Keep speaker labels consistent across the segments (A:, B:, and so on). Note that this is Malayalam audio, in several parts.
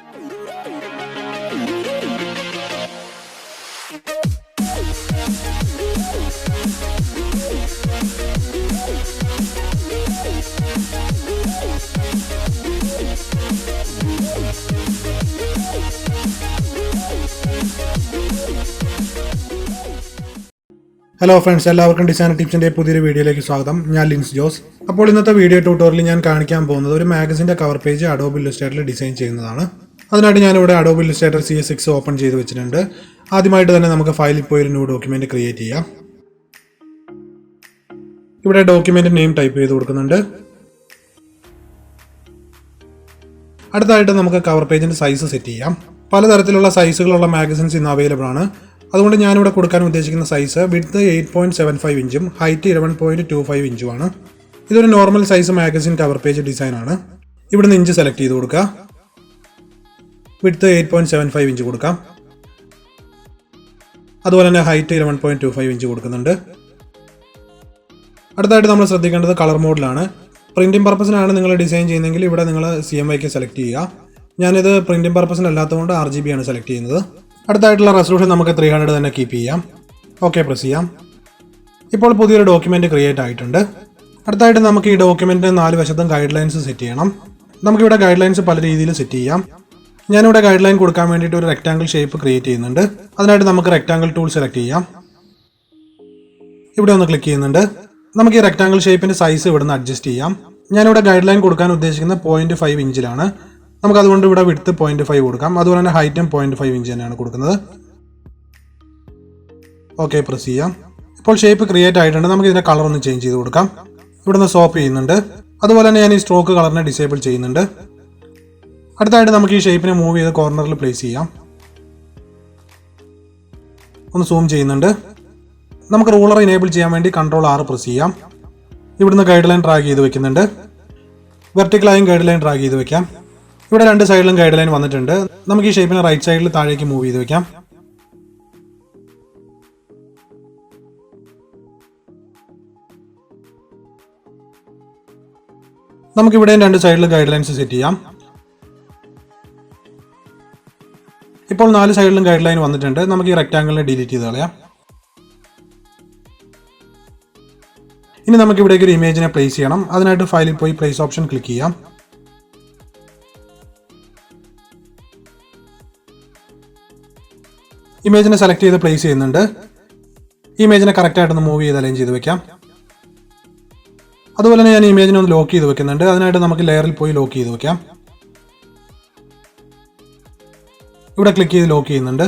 A: ഹലോ ഫ്രണ്ട്സ്, എല്ലാവർക്കും ഡിസൈൻ ടിപ്സിൻ്റെ പുതിയൊരു വീഡിയോയിലേക്ക് സ്വാഗതം. ഞാൻ ലിൻസ് ജോസ്. അപ്പോൾ ഇന്നത്തെ വീഡിയോ ട്യൂട്ടോറിയലിൽ ഞാൻ കാണിക്കാൻ പോകുന്നത് ഒരു മാഗസിൻ്റെ കവർ പേജ് അഡോബ് ഇല്ലുസ്ട്രേറ്ററിൽ ഡിസൈൻ ചെയ്യുന്നതാണ്. അതിനായിട്ട് ഞാനിവിടെ അഡോബ് ഇല്ലുസ്ട്രേറ്റർ CS6 ഓപ്പൺ ചെയ്ത് വെച്ചിട്ടുണ്ട്. ആദ്യമായിട്ട് തന്നെ നമുക്ക് ഫയലിൽ പോയി ഒരു ന്യൂ ഡോക്യുമെൻറ്റ് ക്രിയേറ്റ് ചെയ്യാം. ഇവിടെ ഡോക്യുമെൻറ്റ് നെയിം ടൈപ്പ് ചെയ്ത് കൊടുക്കുന്നുണ്ട്. അടുത്തായിട്ട് നമുക്ക് കവർ പേജിൻ്റെ സൈസ് സെറ്റ് ചെയ്യാം. പലതരത്തിലുള്ള സൈസുകളുള്ള മാഗസിൻസ് ഇന്ന് അവൈലബിൾ ആണ്. അതുകൊണ്ട് ഞാനിവിടെ കൊടുക്കാൻ ഉദ്ദേശിക്കുന്ന സൈസ് വിഡ്ത്ത് 8.75 ഇഞ്ചും ഹൈറ്റ് 11.25 ഇഞ്ചുമാണ്. ഇതൊരു normal size magazine cover page ഡിസൈനാണ്. ഇവിടുന്ന് ഇഞ്ച് സെലക്ട് ചെയ്ത് കൊടുക്കുക. വിഡ്ത്ത് 8.75 ഇഞ്ച് കൊടുക്കാം. അതുപോലെ തന്നെ ഹൈറ്റ് 11.25 ഇഞ്ച് കൊടുക്കുന്നുണ്ട്. അടുത്തായിട്ട് നമ്മൾ ശ്രദ്ധിക്കേണ്ടത് കളർ മോഡിലാണ്. പ്രിന്റിംഗ് പർപ്പസിനാണ് നിങ്ങൾ ഡിസൈൻ ചെയ്യുന്നതെങ്കിൽ ഇവിടെ നിങ്ങൾ CMYK സെലക്ട് ചെയ്യുക. ഞാനിത് പ്രിന്റിംഗ് പർപ്പസിനല്ലാത്തതുകൊണ്ട് RGB ആണ് സെലക്ട് ചെയ്യുന്നത്. അടുത്തായിട്ടുള്ള റെസൊല്യൂഷൻ നമുക്ക് 300 തന്നെ കീപ്പ് ചെയ്യാം. ഓക്കെ പ്രസ് ചെയ്യാം. ഇപ്പോൾ പുതിയൊരു ഡോക്യുമെൻറ്റ് ക്രിയേറ്റ് ആയിട്ടുണ്ട്. അടുത്തായിട്ട് നമുക്ക് ഈ ഡോക്യുമെൻറ്റിന് 4 വശത്തും ഗൈഡ് ലൈൻസ് സെറ്റ് ചെയ്യണം. നമുക്കിവിടെ ഗൈഡ് ലൈൻസ് പല രീതിയിൽ സെറ്റ് ചെയ്യാം. ഞാനിവിടെ ഗൈഡ് ലൈൻ കൊടുക്കാൻ വേണ്ടിയിട്ട് ഒരു റെക്റ്റാങ്കിൾ ഷേപ്പ് ക്രിയേറ്റ് ചെയ്യുന്നുണ്ട്. അതിനായിട്ട് നമുക്ക് റെക്റ്റാങ്കിൾ ടൂൾ സെലക്ട് ചെയ്യാം. ഇവിടെ ഒന്ന് ക്ലിക്ക് ചെയ്യുന്നുണ്ട്. നമുക്ക് ഈ റെക്റ്റാങ്കിൾ ഷേപ്പിൻ്റെ സൈസ് ഇവിടെ നിന്ന് അഡ്ജസ്റ്റ് ചെയ്യാം. ഞാനിവിടെ ഗൈഡ് ലൈൻ കൊടുക്കാൻ ഉദ്ദേശിക്കുന്നത് 0.5 ഇഞ്ചിലാണ്. നമുക്ക് അതുകൊണ്ട് ഇവിടെ വിഡ്ത്ത് 0.5 കൊടുക്കാം. അതുപോലെ തന്നെ ഹൈറ്റും 0.5 ഇഞ്ച് തന്നെയാണ് കൊടുക്കുന്നത്. ഓക്കെ പ്രസ് ചെയ്യാം. ഇപ്പോൾ ഷേപ്പ് ക്രിയേറ്റ് ആയിട്ടുണ്ട്. നമുക്ക് ഇതിൻ്റെ കളർ ഒന്ന് ചേഞ്ച് ചെയ്ത് കൊടുക്കാം. ഇവിടെ നിന്ന് സോപ്പ് ചെയ്യുന്നുണ്ട്. അതുപോലെ തന്നെ ഞാൻ ഈ സ്ട്രോക്ക് കളറിനെ ഡിസേബിൾ ചെയ്യുന്നുണ്ട്. അടുത്തായിട്ട് നമുക്ക് ഈ ഷേപ്പിനെ മൂവ് ചെയ്ത് കോർണറിൽ പ്ലേസ് ചെയ്യാം. ഒന്ന് സൂം ചെയ്യുന്നുണ്ട്. നമുക്ക് റൂളർ ഇനേബിൾ ചെയ്യാൻ വേണ്ടി Ctrl+R പ്രസ് ചെയ്യാം. ഇവിടുന്ന് ഗൈഡ് ലൈൻ ഡ്രാഗ് ചെയ്ത് വെക്കുന്നുണ്ട്. വെർട്ടിക്കലായും ഗൈഡ് ലൈൻ ഡ്രാഗ് ചെയ്ത് വെക്കാം. ഇവിടെ രണ്ട് സൈഡിലും ഗൈഡ് ലൈൻ വന്നിട്ടുണ്ട്. നമുക്ക് ഈ ഷേപ്പിനെ റൈറ്റ് സൈഡിൽ താഴേക്ക് മൂവ് ചെയ്ത് വെക്കാം. നമുക്കിവിടെ രണ്ട് സൈഡിൽ ഗൈഡ് ലൈൻസ് സെറ്റ് ചെയ്യാം. ഇപ്പോൾ 4 സൈഡിലും ഗൈഡ് ലൈൻ വന്നിട്ടുണ്ട്. നമുക്ക് ഈ റെക്റ്റാങ്കിളിനെ ഡിലീറ്റ് ചെയ്ത് കളയാം. ഇനി നമുക്ക് ഇവിടേക്ക് ഒരു ഇമേജിനെ പ്ലേസ് ചെയ്യണം. അതിനായിട്ട് ഫയലിൽ പോയി പ്ലേസ് ഓപ്ഷൻ ക്ലിക്ക് ചെയ്യാം. ഇമേജിനെ സെലക്ട് ചെയ്ത് പ്ലേസ് ചെയ്യുന്നുണ്ട്. ഈ ഇമേജിനെ കറക്റ്റായിട്ടൊന്ന് മൂവ് ചെയ്ത് അലൈൻ ചെയ്ത് വെക്കാം. അതുപോലെ തന്നെ ഞാൻ ഇമേജിനെ ഒന്ന് ലോക്ക് ചെയ്ത് വെക്കുന്നുണ്ട്. അതിനായിട്ട് നമുക്ക് ലെയറിൽ പോയി ലോക്ക് ചെയ്ത് വെക്കാം. ഇവിടെ ക്ലിക്ക് ചെയ്ത് ലോക്ക് ചെയ്യുന്നുണ്ട്.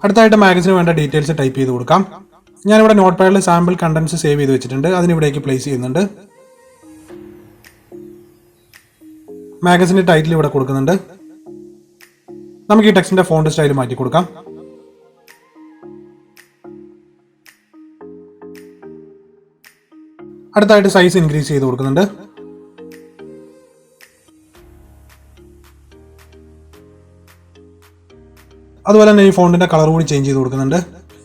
A: അടുത്തായിട്ട് മാഗസിന് വേണ്ട ഡീറ്റെയിൽസ് ടൈപ്പ് ചെയ്ത് കൊടുക്കാം. ഞാനിവിടെ നോട്ട് പാഡിൽ സാമ്പിൾ കണ്ടന്റ്സ് സേവ് ചെയ്ത് വെച്ചിട്ടുണ്ട്. അതിനിവിടേക്ക് പ്ലേസ് ചെയ്യുന്നുണ്ട്. മാഗസിൻ്റെ ടൈറ്റിൽ ഇവിടെ കൊടുക്കുന്നുണ്ട്. നമുക്ക് ഈ ടെക്സ്റ്റിന്റെ ഫോണ്ട് സ്റ്റൈൽ മാറ്റി കൊടുക്കാം. അടുത്തായിട്ട് സൈസ് ഇൻക്രീസ് ചെയ്ത് കൊടുക്കുന്നുണ്ട്. അതുപോലെ തന്നെ ഈ ഫോണ്ടിന്റെ കളർ കൂടി ചേഞ്ച് ചെയ്ത് കൊടുക്കുന്നുണ്ട്.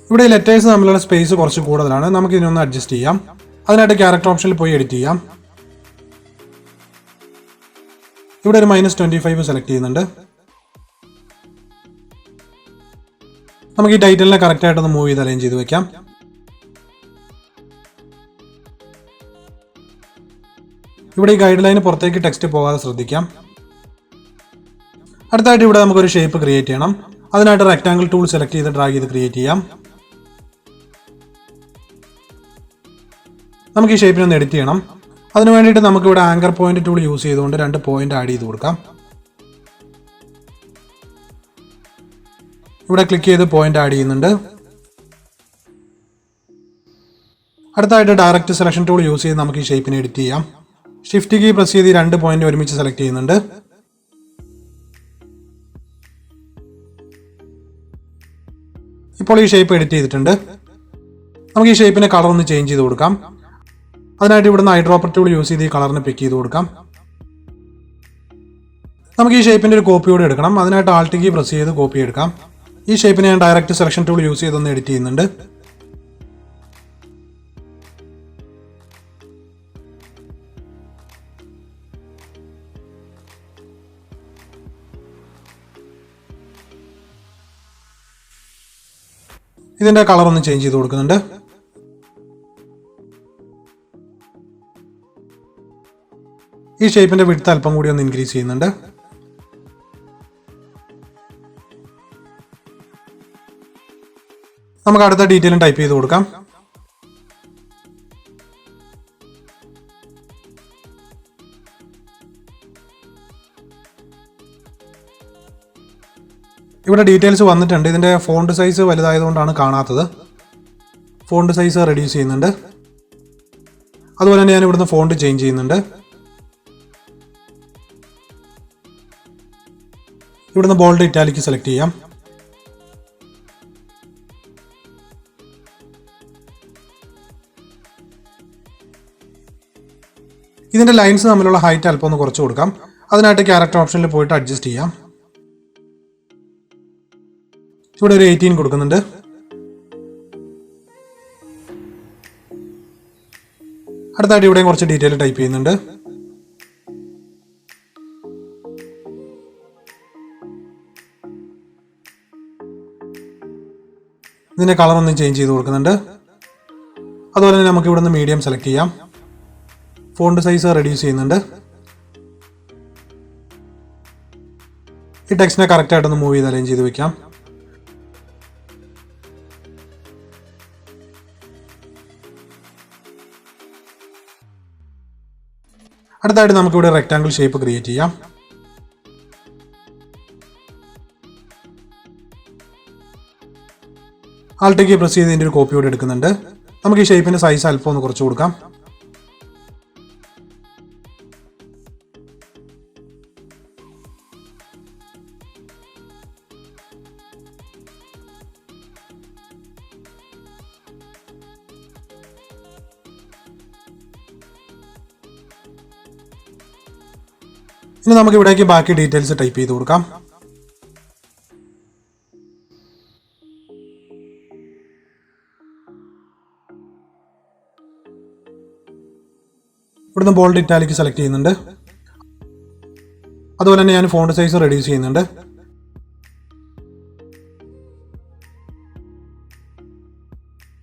A: ഇവിടെ ഈ ലെറ്റേഴ്സ് തമ്മിലുള്ള സ്പേസ് കുറച്ച് കൂടുതലാണ്. നമുക്ക് ഇതിനൊന്ന് അഡ്ജസ്റ്റ് ചെയ്യാം. അതിനായിട്ട് ക്യാരക്ടർ ഓപ്ഷനിൽ പോയി എഡിറ്റ് ചെയ്യാം. ഇവിടെ ഒരു -25 സെലക്ട് ചെയ്യുന്നുണ്ട്. നമുക്ക് ഈ ടൈറ്റിലിനെ കറക്റ്റായിട്ടൊന്ന് മൂവ് ചെയ്ത് അലൈൻ ചെയ്ത് വെക്കാം. ഇവിടെ ഈ ഗൈഡ് ലൈന് പുറത്തേക്ക് ടെക്സ്റ്റ് പോകാതെ ശ്രദ്ധിക്കാം. അടുത്തായിട്ട് ഇവിടെ നമുക്കൊരു ഷേപ്പ് ക്രിയേറ്റ് ചെയ്യണം. അതിനായിട്ട് റെക്റ്റാങ്കിൾ ടൂൾ സെലക്ട് ചെയ്ത് ഡ്രാഗ് ചെയ്ത് ക്രിയേറ്റ് ചെയ്യാം. നമുക്ക് ഈ ഷേപ്പിനെ ഒന്ന് എഡിറ്റ് ചെയ്യണം. അതിന് വേണ്ടിയിട്ട് നമുക്ക് ഇവിടെ ആങ്കർ പോയിന്റ് ടൂൾ യൂസ് ചെയ്തുകൊണ്ട് 2 പോയിന്റ് ആഡ് ചെയ്ത് കൊടുക്കാം. ഇവിടെ ക്ലിക്ക് ചെയ്ത് പോയിന്റ് ആഡ് ചെയ്യുന്നുണ്ട്. അടുത്തായിട്ട് ഡയറക്റ്റ് സെലക്ഷൻ ടൂൾ യൂസ് ചെയ്ത് നമുക്ക് ഈ ഷേപ്പിനെ എഡിറ്റ് ചെയ്യാം. ഷിഫ്റ്റ് കീ പ്രസ് ചെയ്ത് 2 പോയിന്റ് ഒരുമിച്ച് സെലക്ട് ചെയ്യുന്നുണ്ട്. ഇപ്പോൾ ഈ ഷേപ്പ് എഡിറ്റ് ചെയ്തിട്ടുണ്ട്. നമുക്ക് ഈ ഷേപ്പിനെ കളർ ഒന്ന് ചേഞ്ച് ചെയ്ത് കൊടുക്കാം. അതിനായിട്ട് ഇവിടുന്ന് ഐഡ്രോപ്പർ ടൂൾ യൂസ് ചെയ്ത് ഈ കളറിനെ പിക്ക് ചെയ്ത് കൊടുക്കാം. നമുക്ക് ഈ ഷേപ്പിന്റെ ഒരു കോപ്പി കൂടെ എടുക്കണം. അതിനായിട്ട് ആൾട്ട് കീ പ്രസ് ചെയ്ത് കോപ്പി എടുക്കാം. ഈ ഷേപ്പിനെ ഞാൻ ഡയറക്റ്റ് സെലക്ഷൻ ടൂൾ യൂസ് ചെയ്തൊന്ന് എഡിറ്റ് ചെയ്യുന്നുണ്ട്. ഇതിൻ്റെ കളർ ഒന്ന് ചേഞ്ച് ചെയ്ത് കൊടുക്കുന്നുണ്ട്. ഈ ഷേപ്പിൻ്റെ വിഡ്ത്ത് അല്പം കൂടി ഒന്ന് ഇൻക്രീസ് ചെയ്യുന്നുണ്ട്. നമുക്ക് അടുത്ത ഡീറ്റെയിലും ടൈപ്പ് ചെയ്ത് കൊടുക്കാം. ഇവിടെ ഡീറ്റെയിൽസ് വന്നിട്ടുണ്ട്. ഇതിൻ്റെ ഫോണ്ട് സൈസ് വലുതായതുകൊണ്ടാണ് കാണാത്തത്. ഫോണ്ട് സൈസ് റെഡ്യൂസ് ചെയ്യുന്നുണ്ട്. അതുപോലെ തന്നെ ഞാൻ ഇവിടുന്ന് ഫോണ്ട് ചേഞ്ച് ചെയ്യുന്നുണ്ട്. ഇവിടുന്ന് ബോൾഡ് ഇറ്റാലിക് സെലക്ട് ചെയ്യാം. ഇതിൻ്റെ ലൈൻസ് തമ്മിലുള്ള ഹൈറ്റ് അല്പം ഒന്ന് കുറച്ച് കൊടുക്കാം. അതിനായിട്ട് ക്യാരക്ടർ ഓപ്ഷനിൽ പോയിട്ട് അഡ്ജസ്റ്റ് ചെയ്യാം. ഇവിടെ ഒരു 18 കൊടുക്കുന്നുണ്ട്. അടുത്തായിട്ട് ഇവിടെയും കുറച്ച് ഡീറ്റെയിൽ ടൈപ്പ് ചെയ്യുന്നുണ്ട്. ഇതിൻ്റെ കളർ ഒന്ന് ചേഞ്ച് ചെയ്ത് കൊടുക്കുന്നുണ്ട്. അതുപോലെ തന്നെ നമുക്ക് ഇവിടെ നിന്ന് മീഡിയം സെലക്ട് ചെയ്യാം. ഫോണ്ട് സൈസ് റെഡ്യൂസ് ചെയ്യുന്നുണ്ട്. ഈ ടെക്സ്റ്റിനെ കറക്റ്റായിട്ടൊന്ന് മൂവ് ചെയ്ത് അലൈൻ ചെയ്ത് വെക്കാം. അടുത്തായിട്ട് നമുക്കിവിടെ റെക്ടാങ്കിൾ ഷേപ്പ് ക്രിയേറ്റ് ചെയ്യാം. ആൾട്ടേക്ക് പ്രസ് ചെയ്ത് ഇതിൻ്റെ ഒരു കോപ്പി കൂടെ എടുക്കുന്നുണ്ട്. നമുക്ക് ഈ ഷേപ്പിൻ്റെ സൈസ് അല്പം ഒന്ന് കുറച്ച് കൊടുക്കാം. ഇനി നമുക്ക് ഇവിടേക്ക് ബാക്കി ഡീറ്റെയിൽസ് ടൈപ്പ് ചെയ്ത് കൊടുക്കാം. ഇവിടുന്ന് ബോൾഡ് ഇറ്റാലിക് സെലക്ട് ചെയ്യുന്നുണ്ട്. അതുപോലെ തന്നെ ഞാൻ ഫോണ്ട് സൈസ് റെഡ്യൂസ് ചെയ്യുന്നുണ്ട്.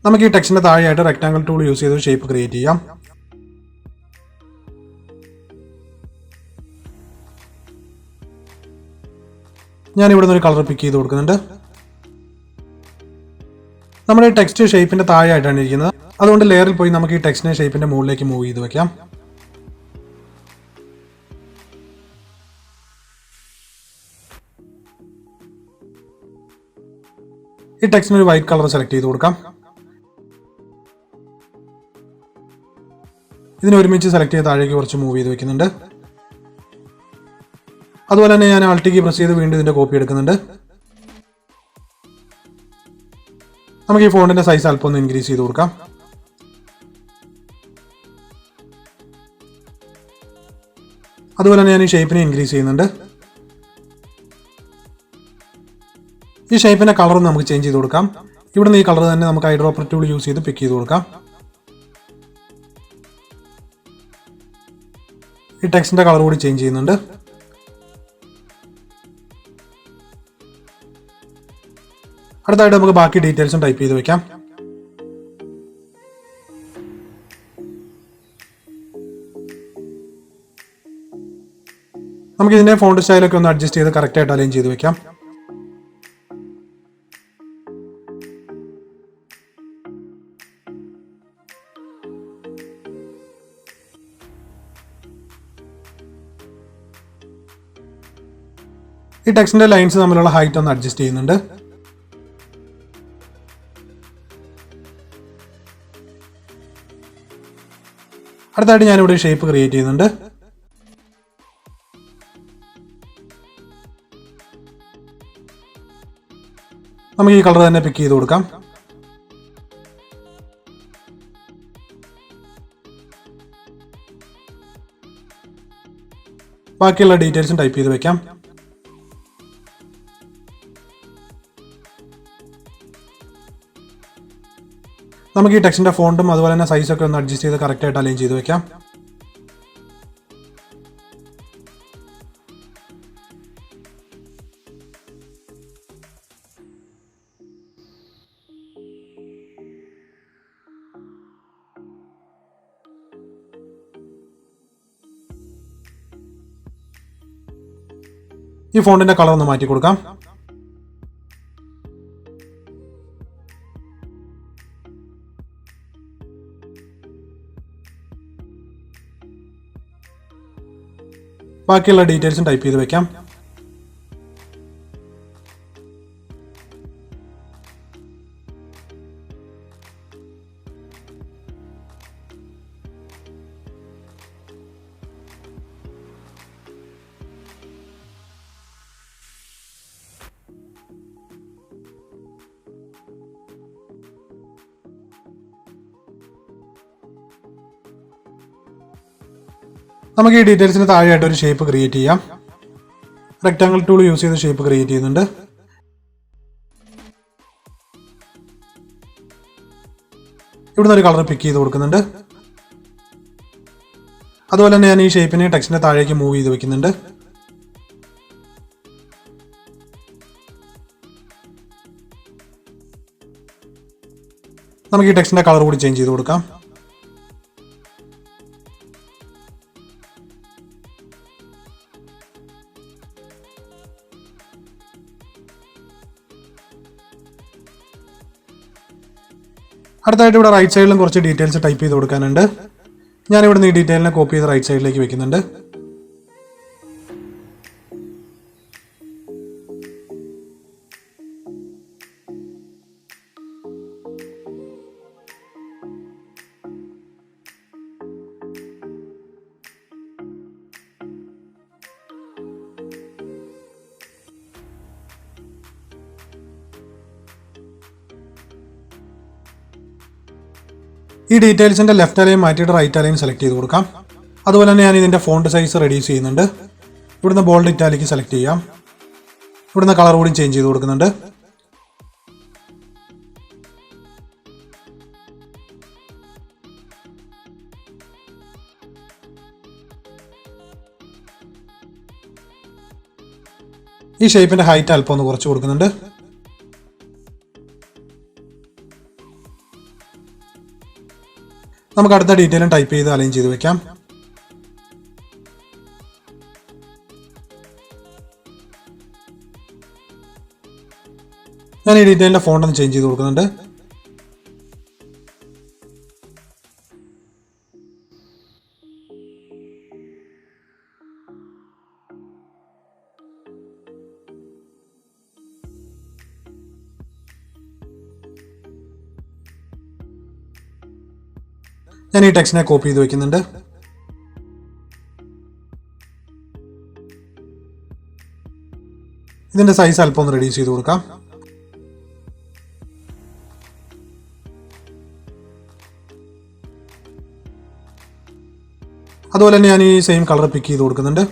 A: നമുക്ക് ഈ ടെക്സ്റ്റിന്റെ താഴെയായിട്ട് റെക്ടാങ്കിൾ ടൂൾ യൂസ് ചെയ്ത് ഷേപ്പ് ക്രിയേറ്റ് ചെയ്യാം. ഞാൻ ഇവിടെ നിന്ന് ഒരു കളർ പിക്ക് ചെയ്ത് കൊടുക്കുന്നുണ്ട്. നമ്മുടെ ഈ ടെക്സ്റ്റ് ഷേപ്പിന്റെ താഴെയായിട്ടാണ് ഇരിക്കുന്നത്. അതുകൊണ്ട് ലെയറിൽ പോയി നമുക്ക് ഈ ടെക്സ്റ്റിനെ ഷേപ്പിന്റെ മുകളിലേക്ക് മൂവ് ചെയ്ത് വെക്കാം. ഈ ടെക്സ്റ്റിന് ഒരു വൈറ്റ് കളർ സെലക്ട് ചെയ്ത് കൊടുക്കാം. ഇതിനെ ഒരുമിച്ച് സെലക്ട് ചെയ്ത് താഴേക്ക് കുറച്ച് മൂവ് ചെയ്ത് വെക്കുന്നുണ്ട്. അതുപോലെ തന്നെ ഞാൻ ആൾട്ടിക്ക് പ്രസ് ചെയ്ത് വീണ്ടും ഇതിന്റെ കോപ്പി എടുക്കുന്നുണ്ട്. നമുക്ക് ഈ ഫോണ്ടിന്റെ സൈസ് അല്പം ഒന്ന് ഇൻക്രീസ് ചെയ്ത് കൊടുക്കാം. അതുപോലെ തന്നെ ഞാൻ ഈ ഷേപ്പിനെ ഇൻക്രീസ് ചെയ്യുന്നുണ്ട്. ഈ ഷേപ്പിന്റെ കളറും നമുക്ക് ചേഞ്ച് ചെയ്ത് കൊടുക്കാം. ഇവിടുന്ന് ഈ കളർ തന്നെ നമുക്ക് ഐഡ്രോപ്പർ ടൂൾ യൂസ് ചെയ്ത് പിക്ക് ചെയ്ത് കൊടുക്കാം. ഈ ടെക്സ്റ്റിന്റെ കളർ കൂടി ചേഞ്ച് ചെയ്യുന്നുണ്ട്. അടുത്തായിട്ട് നമുക്ക് ബാക്കി ഡീറ്റെയിൽസും ടൈപ്പ് ചെയ്ത് വെക്കാം. നമുക്ക് ഇതിന്റെ ഫോണ്ട് സ്റ്റൈലൊക്കെ ഒന്ന് അഡ്ജസ്റ്റ് ചെയ്ത് കറക്റ്റ് ആയിട്ട് അലൈൻ ചെയ്ത് വെക്കാം. ഈ ടെക്സ്റ്റിന്റെ ലൈൻസ് തമ്മിലുള്ള ഹൈറ്റ് ഒന്ന് അഡ്ജസ്റ്റ് ചെയ്യുന്നുണ്ട്. അടുത്തായിട്ട് ഞാനിവിടെ ഷേപ്പ് ക്രിയേറ്റ് ചെയ്യുന്നുണ്ട്. നമുക്ക് ഈ കളർ തന്നെ പിക്ക് ചെയ്ത് കൊടുക്കാം. ബാക്കിയുള്ള ഡീറ്റെയിൽസും ടൈപ്പ് ചെയ്ത് വെക്കാം. നമുക്ക് ഈ ടെക്സ്റ്റിന്റെ ഫോണ്ടും അതുപോലെ തന്നെ സൈസൊക്കെ ഒന്ന് അഡ്ജസ്റ്റ് ചെയ്ത് കറക്റ്റ് ആയിട്ട് അലൈൻ ചെയ്ത് വെക്കാം. ഈ ഫോണ്ടിന്റെ കളർ ഒന്ന് മാറ്റി കൊടുക്കാം. ബാക്കിയുള്ള ഡീറ്റെയിൽസും ടൈപ്പ് ചെയ്ത് വെക്കാം. നമുക്ക് ഈ ഡീറ്റെയിൽസിന് താഴെയായിട്ട് ഒരു ഷേപ്പ് ക്രിയേറ്റ് ചെയ്യാം. റെക്ടാങ്കിൾ ടൂൾ യൂസ് ചെയ്ത് ഷേപ്പ് ക്രിയേറ്റ് ചെയ്യുന്നുണ്ട്. ഇവിടുന്ന് ഒരു കളർ പിക്ക് ചെയ്ത് കൊടുക്കുന്നുണ്ട്. അതുപോലെ തന്നെ ഞാൻ ഈ ഷേപ്പിനെ ടെക്സ്റ്റിന്റെ താഴേക്ക് മൂവ് ചെയ്ത് വെക്കുന്നുണ്ട്. നമുക്ക് ഈ ടെക്സ്റ്റിന്റെ കളർ കൂടി ചേഞ്ച് ചെയ്ത് കൊടുക്കാം. അടുത്തായിട്ട് ഇവിടെ റൈറ്റ് സൈഡിലും കുറച്ച് ഡീറ്റെയിൽസ് ടൈപ്പ് ചെയ്ത് കൊടുക്കാനുണ്ട്. ഞാൻ ഇവിടുന്ന് ഈ ഡീറ്റെയിലിനെ കോപ്പി ചെയ്ത് റൈറ്റ് സൈഡിലേക്ക് വെക്കുന്നുണ്ട്. ഈ ഡീറ്റെയിൽസിന്റെ ലെഫ്റ്റ് അലൈൻ മാറ്റിയിട്ട് റൈറ്റ് അലൈൻ സെലക്ട് ചെയ്ത് കൊടുക്കാം. അതുപോലെ തന്നെ ഞാൻ ഇതിന്റെ ഫോണ്ട് സൈസ് റെഡ്യൂസ് ചെയ്യുന്നുണ്ട്. ഇവിടുന്ന് ബോൾഡ് ഇറ്റാലിക് സെലക്ട് ചെയ്യാം. ഇവിടുന്ന് കളർ കൂടി ചേഞ്ച് ചെയ്ത് കൊടുക്കുന്നുണ്ട്. ഈ ഷേപ്പിന്റെ ഹൈറ്റ് അല്പം ഒന്ന് കുറച്ച് കൊടുക്കുന്നുണ്ട്. നമുക്ക് അടുത്ത ഡീറ്റെയിലും ടൈപ്പ് ചെയ്ത് അലൈൻ ചെയ്ത് വെക്കാം. ഞാൻ ഈ ഡീറ്റെയിലിന്റെ ഫോണ്ട് ഒന്ന് ചേഞ്ച് ചെയ്ത് കൊടുക്കുന്നുണ്ട്. ഞാൻ ഈ ടെക്സ്റ്റിനെ കോപ്പി ചെയ്ത് വെക്കുന്നുണ്ട്. ഇതിന്റെ സൈസ് അല്പം ഒന്ന് റെഡ്യൂസ് ചെയ്ത് കൊടുക്കാം. അതുപോലെ തന്നെ ഞാൻ ഈ സെയിം കളർ പിക്ക് ചെയ്ത് കൊടുക്കുന്നുണ്ട്.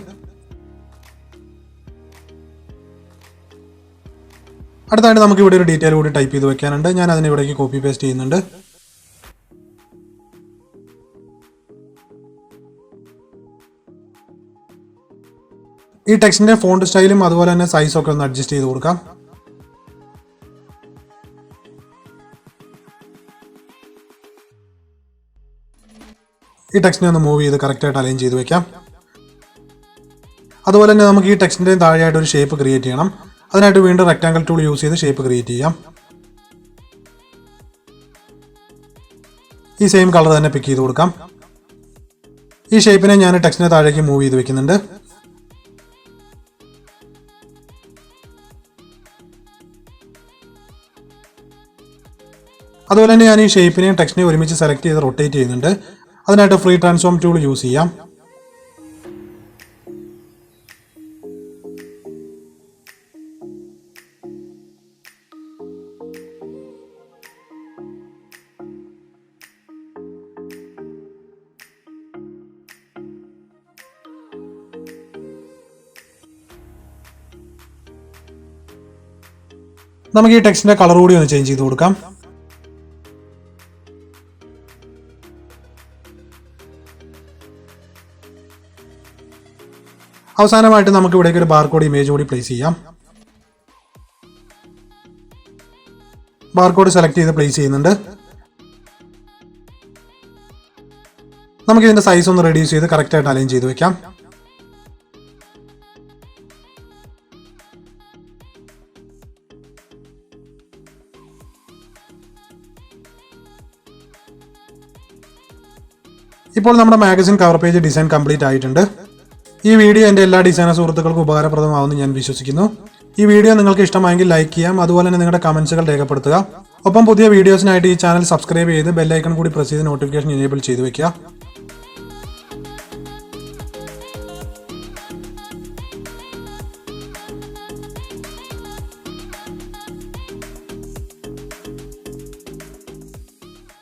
A: അടുത്തായിട്ട് നമുക്ക് ഇവിടെ ഒരു ഡീറ്റെയിൽ കൂടി ടൈപ്പ് ചെയ്ത് വെക്കാനുണ്ട്. ഞാൻ അതിനെ ഇവിടേക്ക് കോപ്പി പേസ്റ്റ് ചെയ്യുന്നുണ്ട്. ഈ ടെക്സ്റ്റിന്റെ ഫോണ്ട് സ്റ്റൈലും അതുപോലെ തന്നെ സൈസും ഒക്കെ ഒന്ന് അഡ്ജസ്റ്റ് ചെയ്ത് കൊടുക്കാം. ഈ ടെക്സ്റ്റിനെ ഒന്ന് മൂവ് ചെയ്ത് കറക്റ്റായിട്ട് അലൈൻ ചെയ്ത് വെക്കാം. അതുപോലെ തന്നെ നമുക്ക് ഈ ടെക്സ്റ്റിന്റെ താഴെയായിട്ട് ഒരു ഷേപ്പ് ക്രിയേറ്റ് ചെയ്യണം. അതിനായിട്ട് വീണ്ടും റെക്ടാങ്കിൾ ടൂൾ യൂസ് ചെയ്ത് ഷേപ്പ് ക്രിയേറ്റ് ചെയ്യാം. ഈ സെയിം കളർ തന്നെ പിക്ക് ചെയ്ത് കൊടുക്കാം. ഈ ഷേപ്പിനെ ഞാൻ ടെക്സ്റ്റിന്റെ താഴേക്ക് മൂവ് ചെയ്ത് വെക്കുന്നുണ്ട്. അതുപോലെ തന്നെ ഞാൻ ഈ ഷേപ്പിനെയും ടെക്സ്റ്റിനെയും ഒരുമിച്ച് സെലക്ട് ചെയ്ത് റൊട്ടേറ്റ് ചെയ്യുന്നുണ്ട്. അതിനായിട്ട് ഫ്രീ ട്രാൻസ്ഫോം ടൂൾ യൂസ് ചെയ്യാം. നമുക്ക് ഈ ടെക്സ്റ്റിന്റെ കളർ കൂടി ഒന്ന് ചേഞ്ച് ചെയ്ത് കൊടുക്കാം. അവസാനമായിട്ട് നമുക്ക് ഇവിടേക്ക് ഒരു ബാർകോഡ് ഇമേജ് കൂടി പ്ലേസ് ചെയ്യാം. ബാർകോഡ് സെലക്ട് ചെയ്ത് പ്ലേസ് ചെയ്യുന്നുണ്ട്. നമുക്ക് ഇതിന്റെ സൈസ് ഒന്ന് റെഡ്യൂസ് ചെയ്ത് കറക്റ്റായിട്ട് അലൈൻ ചെയ്ത് വെക്കാം. ഇപ്പോൾ നമ്മുടെ magazine cover page design complete ആയിട്ടുണ്ട്. ഈ വീഡിയോ എൻ്റെ എല്ലാ ഡിസൈനർ സുഹൃത്തുക്കൾക്കും ഉപകാരപ്രദമാവുമെന്ന് ഞാൻ വിശ്വസിക്കുന്നു. ഈ വീഡിയോ നിങ്ങൾക്ക് ഇഷ്ടമായെങ്കിൽ ലൈക്ക് ചെയ്യാം, അതുപോലെ തന്നെ നിങ്ങളുടെ കമൻസുകൾ രേഖപ്പെടുത്തുക. ഒപ്പം പുതിയ വീഡിയോസിനായിട്ട് ഈ ചാനൽ സബ്സ്ക്രൈബ് ചെയ്ത് ബെൽ ഐക്കൺ കൂടി പ്രസ് ചെയ്ത് നോട്ടിഫിക്കേഷൻ എനേബിൾ ചെയ്ത് വെക്കുക.